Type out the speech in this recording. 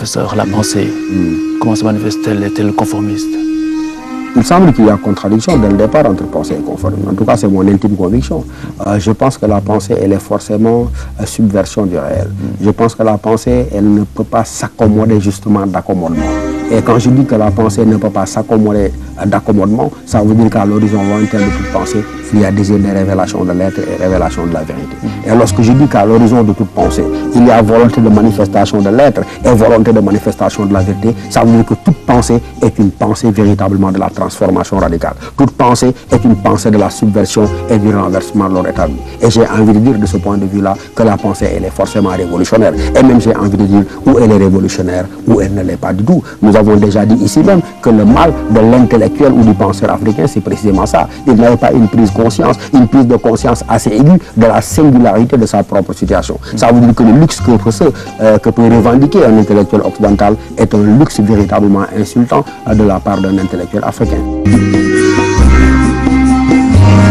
professeur, la pensée, comment se manifeste-t-elle? Est-elle conformiste? Il semble qu'il y a contradiction dès le départ entre pensée et conformisme. En tout cas, c'est mon intime conviction. Je pense que la pensée, elle est forcément subversion du réel. Je pense que la pensée, elle ne peut pas s'accommoder justement d'accommodement. Et quand je dis que la pensée ne peut pas s'accommoder d'accommodement, ça veut dire qu'à l'horizon lointain de toute pensée, il y a désir de révélation de l'être et révélation de la vérité. Et lorsque je dis qu'à l'horizon de toute pensée, il y a volonté de manifestation de l'être et volonté de manifestation de la vérité, ça veut dire que toute pensée est une pensée véritablement de la transformation radicale. Toute pensée est une pensée de la subversion et du renversement de l'ordre établi. Et j'ai envie de dire de ce point de vue-là que la pensée, elle est forcément révolutionnaire. Et même j'ai envie de dire où elle est révolutionnaire, où elle ne l'est pas du tout. Nous avons déjà dit ici même que le mal de l'intellectuel ou du penseur africain, c'est précisément ça. Il n'avait pas une prise de conscience assez aiguë de la singularité de sa propre situation. Ça veut dire que le luxe que peut revendiquer un intellectuel occidental est un luxe véritablement insultant de la part d'un intellectuel africain.